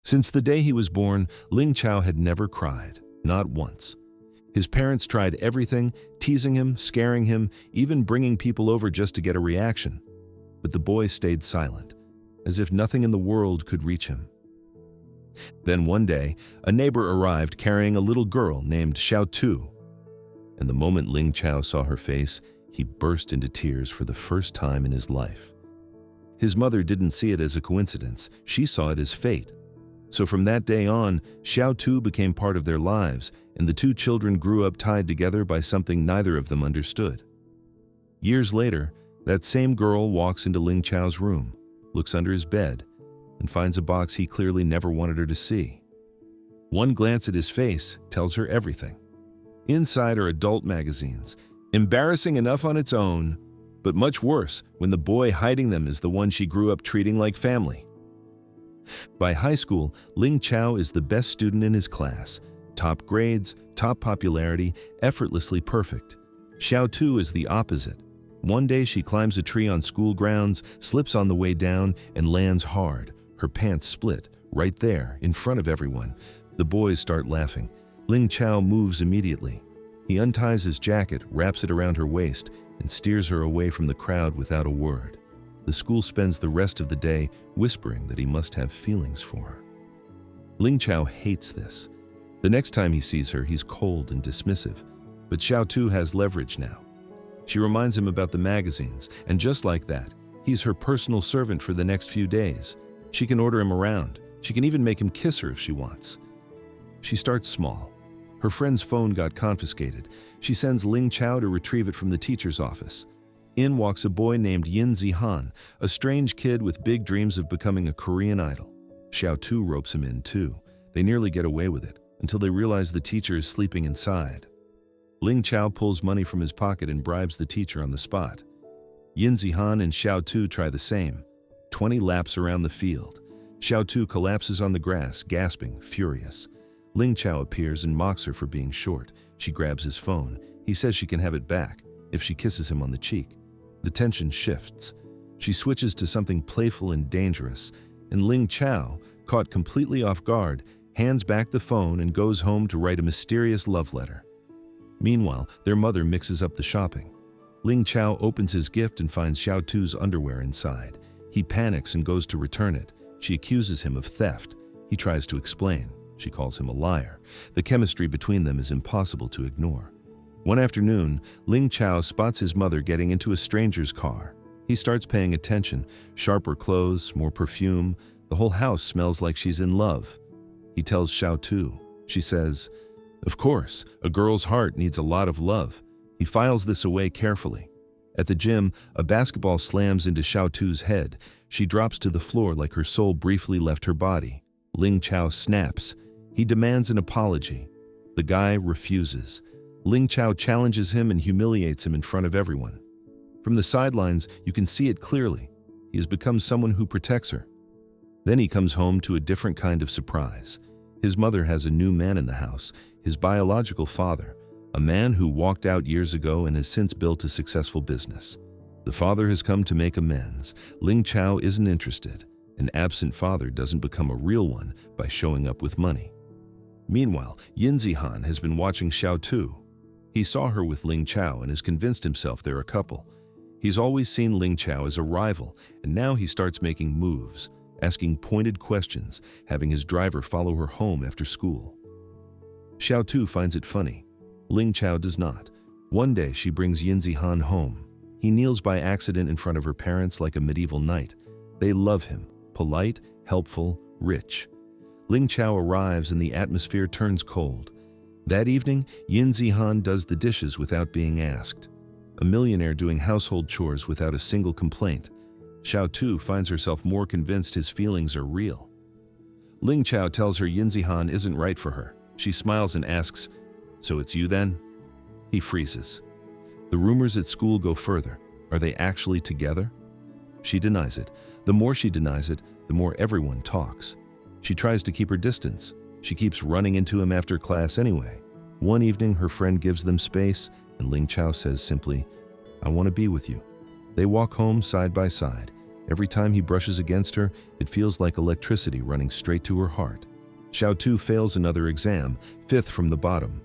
Since the day he was born, Ling Chao had never cried, not once. His parents tried everything, teasing him, scaring him, even bringing people over just to get a reaction. But the boy stayed silent, as if nothing in the world could reach him. Then one day, a neighbor arrived carrying a little girl named Xiao Tu. And the moment Ling Chao saw her face, he burst into tears for the first time in his life. His mother didn't see it as a coincidence, she saw it as fate. So from that day on, Xiao Tu became part of their lives, and the two children grew up tied together by something neither of them understood. Years later, that same girl walks into Ling Chao's room, looks under his bed, and finds a box he clearly never wanted her to see. One glance at his face tells her everything. Inside are adult magazines, embarrassing enough on its own, but much worse when the boy hiding them is the one she grew up treating like family. By high school, Ling Chao is the best student in his class. Top grades, top popularity, effortlessly perfect. Xiao Tu is the opposite. One day she climbs a tree on school grounds, slips on the way down, and lands hard. Her pants split, right there, in front of everyone. The boys start laughing. Ling Chao moves immediately. He unties his jacket, wraps it around her waist, and steers her away from the crowd without a word. The school spends the rest of the day whispering that he must have feelings for her. Ling Chao hates this. The next time he sees her, he's cold and dismissive. But Xiao Tu has leverage now. She reminds him about the magazines, and just like that, he's her personal servant for the next few days. She can order him around. She can even make him kiss her if she wants. She starts small. Her friend's phone got confiscated. She sends Ling Chao to retrieve it from the teacher's office. In walks a boy named Yin Zihan, a strange kid with big dreams of becoming a Korean idol. Xiao Tu ropes him in too. They nearly get away with it, until they realize the teacher is sleeping inside. Ling Chao pulls money from his pocket and bribes the teacher on the spot. Yin Zihan and Xiao Tu try the same. 20 laps around the field. Xiao Tu collapses on the grass, gasping, furious. Ling Chao appears and mocks her for being short. She grabs his phone. He says she can have it back if she kisses him on the cheek. The tension shifts. She switches to something playful and dangerous, and Ling Chao, caught completely off guard, hands back the phone and goes home to write a mysterious love letter. Meanwhile, their mother mixes up the shopping. Ling Chao opens his gift and finds Xiao Tu's underwear inside. He panics and goes to return it. She accuses him of theft. He tries to explain. She calls him a liar. The chemistry between them is impossible to ignore. One afternoon, Ling Chao spots his mother getting into a stranger's car. He starts paying attention. Sharper clothes, more perfume. The whole house smells like she's in love. He tells Xiao Tu. She says, "Of course, a girl's heart needs a lot of love." He files this away carefully. At the gym, a basketball slams into Xiao Tu's head. She drops to the floor like her soul briefly left her body. Ling Chao snaps. He demands an apology. The guy refuses. Ling Chao challenges him and humiliates him in front of everyone. From the sidelines, you can see it clearly. He has become someone who protects her. Then he comes home to a different kind of surprise. His mother has a new man in the house, his biological father, a man who walked out years ago and has since built a successful business. The father has come to make amends. Ling Chao isn't interested. An absent father doesn't become a real one by showing up with money. Meanwhile, Yin Zihan has been watching Xiao Tu. He saw her with Ling Chao and has convinced himself they're a couple. He's always seen Ling Chao as a rival, and now he starts making moves, asking pointed questions, having his driver follow her home after school. Xiao Tu finds it funny. Ling Chao does not. One day she brings Yin Zihan home. He kneels by accident in front of her parents like a medieval knight. They love him, polite, helpful, rich. Ling Chao arrives and the atmosphere turns cold. That evening, Yin Zihan does the dishes without being asked. A millionaire doing household chores without a single complaint. Xiao Tu finds herself more convinced his feelings are real. Ling Chao tells her Yin Zihan isn't right for her. She smiles and asks, "So it's you then?" He freezes. The rumors at school go further. Are they actually together? She denies it. The more she denies it, the more everyone talks. She tries to keep her distance. She keeps running into him after class anyway. One evening, her friend gives them space, and Ling Chao says simply, "I want to be with you." They walk home side by side, Every time he brushes against her, it feels like electricity running straight to her heart. Xiaotu fails another exam, 5th from the bottom.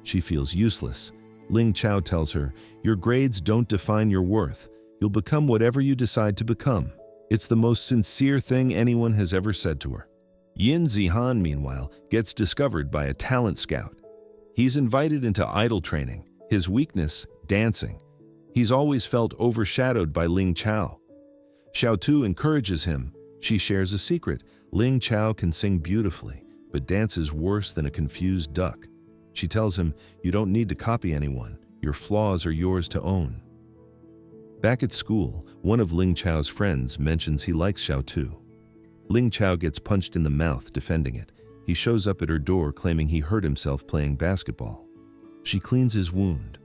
She feels useless. Ling Chao tells her, "Your grades don't define your worth. You'll become whatever you decide to become." It's the most sincere thing anyone has ever said to her. Yin Zihan, meanwhile, gets discovered by a talent scout. He's invited into idol training, his weakness, dancing. He's always felt overshadowed by Ling Chao. Xiaotu encourages him. She shares a secret. Ling Chao can sing beautifully, but dances worse than a confused duck. She tells him, "You don't need to copy anyone. Your flaws are yours to own." Back at school, one of Ling Chao's friends mentions he likes Xiaotu. Ling Chao gets punched in the mouth defending it. He shows up at her door claiming he hurt himself playing basketball. She cleans his wound.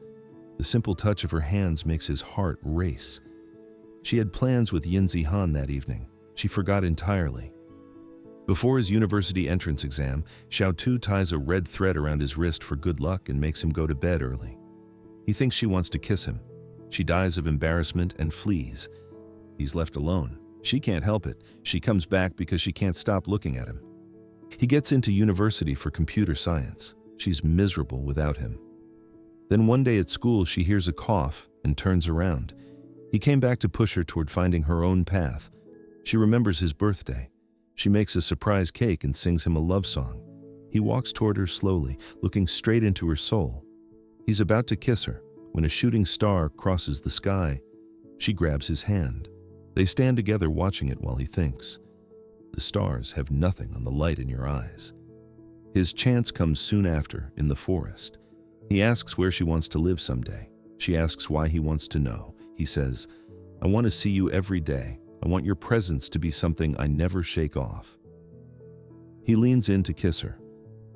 The simple touch of her hands makes his heart race. She had plans with Yin Zihan that evening. She forgot entirely. Before his university entrance exam, Xiaotu ties a red thread around his wrist for good luck and makes him go to bed early. He thinks she wants to kiss him. She dies of embarrassment and flees. He's left alone. She can't help it. She comes back because she can't stop looking at him. He gets into university for computer science. She's miserable without him. Then one day at school, she hears a cough and turns around. He came back to push her toward finding her own path. She remembers his birthday. She makes a surprise cake and sings him a love song. He walks toward her slowly, looking straight into her soul. He's about to kiss her when a shooting star crosses the sky. She grabs his hand. They stand together watching it while he thinks. The stars have nothing on the light in your eyes. His chance comes soon after, in the forest. He asks where she wants to live someday. She asks why he wants to know. He says, "I want to see you every day. I want your presence to be something I never shake off." He leans in to kiss her.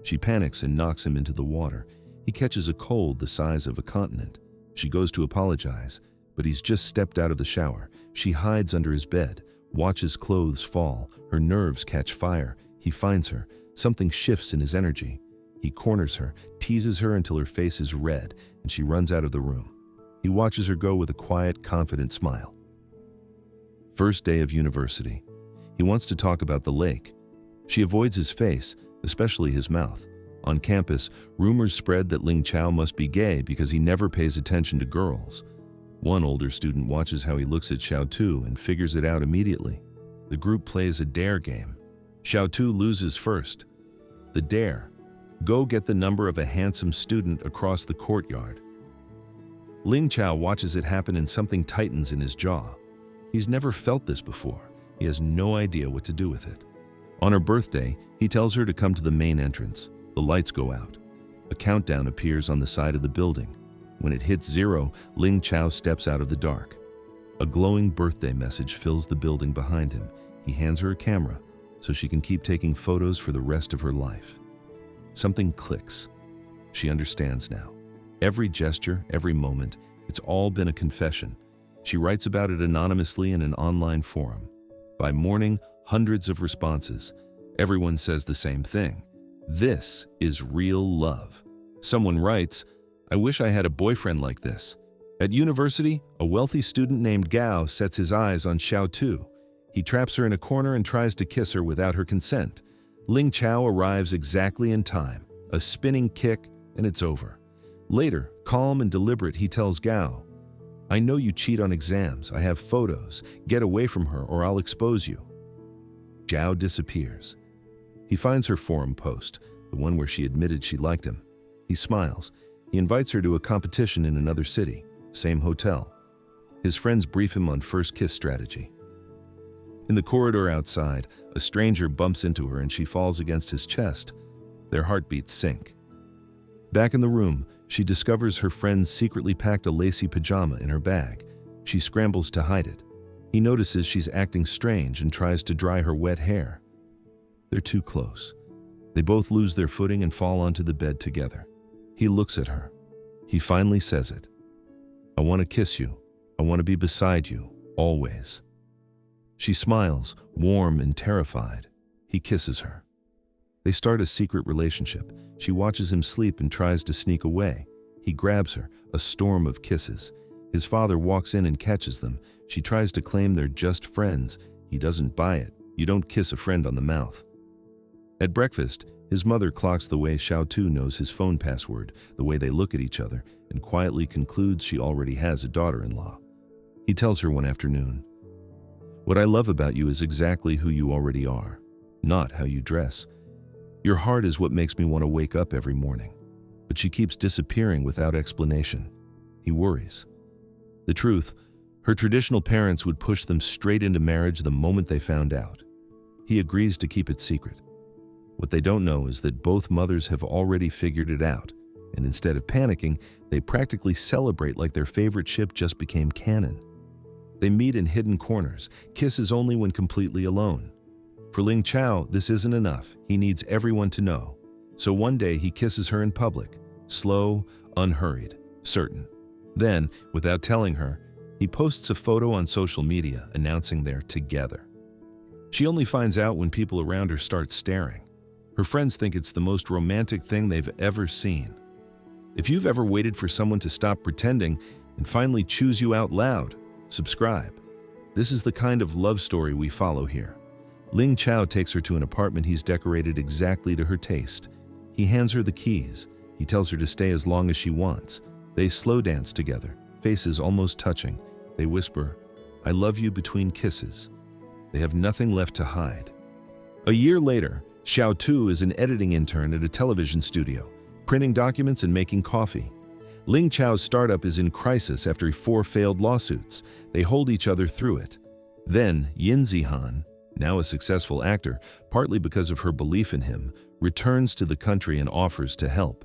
She panics and knocks him into the water. He catches a cold the size of a continent. She goes to apologize, but he's just stepped out of the shower. She hides under his bed, watches clothes fall. Her nerves catch fire. He finds her. Something shifts in his energy. He corners her, teases her until her face is red, and she runs out of the room. He watches her go with a quiet, confident smile. First day of university. He wants to talk about the lake. She avoids his face, especially his mouth. On campus, rumors spread that Ling Chao must be gay because he never pays attention to girls. One older student watches how he looks at Xiaotu and figures it out immediately. The group plays a dare game. Xiaotu loses first. The dare: go get the number of a handsome student across the courtyard. Ling Chao watches it happen and something tightens in his jaw. He's never felt this before. He has no idea what to do with it. On her birthday, he tells her to come to the main entrance. The lights go out. A countdown appears on the side of the building. When it hits 0, Ling Chao steps out of the dark. A glowing birthday message fills the building behind him. He hands her a camera so she can keep taking photos for the rest of her life. Something clicks. She understands now. Every gesture, every moment, it's all been a confession. She writes about it anonymously in an online forum. By morning, hundreds of responses. Everyone says the same thing. This is real love. Someone writes, "I wish I had a boyfriend like this." At university, a wealthy student named Gao sets his eyes on Xiaotu. He traps her in a corner and tries to kiss her without her consent. Ling Chao arrives exactly in time. A spinning kick, and it's over. Later, calm and deliberate, he tells Gao, "I know you cheat on exams. I have photos. Get away from her or I'll expose you." Gao disappears. He finds her forum post, the one where she admitted she liked him. He smiles. He invites her to a competition in another city, same hotel. His friends brief him on first kiss strategy. In the corridor outside, a stranger bumps into her and she falls against his chest. Their heartbeats sync. Back in the room, she discovers her friends secretly packed a lacy pajama in her bag. She scrambles to hide it. He notices she's acting strange and tries to dry her wet hair. They're too close. They both lose their footing and fall onto the bed together. He looks at her. He finally says it. "I want to kiss you. I want to be beside you, always." She smiles, warm and terrified. He kisses her. They start a secret relationship. She watches him sleep and tries to sneak away. He grabs her, a storm of kisses. His father walks in and catches them. She tries to claim they're just friends. He doesn't buy it. You don't kiss a friend on the mouth. At breakfast, his mother clocks the way Xiao Tu knows his phone password, the way they look at each other, and quietly concludes she already has a daughter-in-law. He tells her one afternoon, "What I love about you is exactly who you already are, not how you dress. Your heart is what makes me want to wake up every morning." But she keeps disappearing without explanation. He worries. The truth, her traditional parents would push them straight into marriage the moment they found out. He agrees to keep it secret. What they don't know is that both mothers have already figured it out, and instead of panicking, they practically celebrate like their favorite ship just became canon. They meet in hidden corners, kisses only when completely alone. For Ling Chao, this isn't enough. He needs everyone to know. So one day he kisses her in public, slow, unhurried, certain. Then, without telling her, he posts a photo on social media announcing they're together. She only finds out when people around her start staring. Her friends think it's the most romantic thing they've ever seen. If you've ever waited for someone to stop pretending and finally choose you out loud, subscribe. This is the kind of love story we follow here. Ling Chao takes her to an apartment he's decorated exactly to her taste. He hands her the keys. He tells her to stay as long as she wants. They slow dance together, faces almost touching. They whisper, "I love you," between kisses. They have nothing left to hide. A year later, Xiao Tu is an editing intern at a television studio, printing documents and making coffee. Ling Chao's startup is in crisis after 4 failed lawsuits. They hold each other through it. Then Yin Zihan, now a successful actor, partly because of her belief in him, returns to the country and offers to help.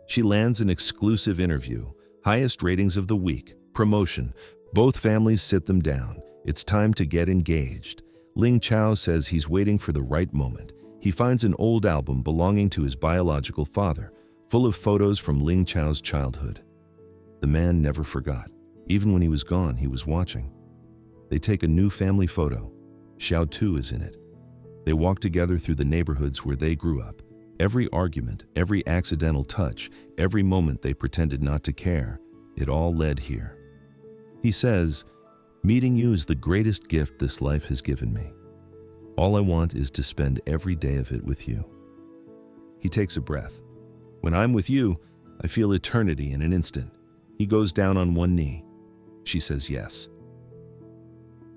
She lands an exclusive interview, highest ratings of the week, promotion. Both families sit them down. It's time to get engaged. Ling Chao says he's waiting for the right moment. He finds an old album belonging to his biological father, full of photos from Ling Chao's childhood. The man never forgot. Even when he was gone, he was watching. They take a new family photo. Xiao Tu is in it. They walk together through the neighborhoods where they grew up. Every argument, every accidental touch, every moment they pretended not to care, it all led here. He says, "Meeting you is the greatest gift this life has given me. All I want is to spend every day of it with you." He takes a breath. "When I'm with you, I feel eternity in an instant." He goes down on one knee. She says yes.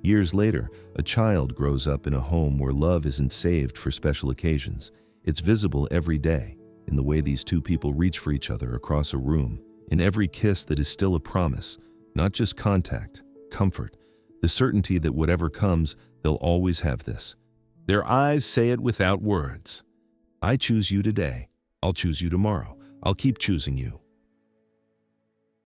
Years later, a child grows up in a home where love isn't saved for special occasions. It's visible every day, in the way these two people reach for each other across a room, in every kiss that is still a promise, not just contact, comfort, the certainty that whatever comes, they'll always have this. Their eyes say it without words. "I choose you today. I'll choose you tomorrow. I'll keep choosing you."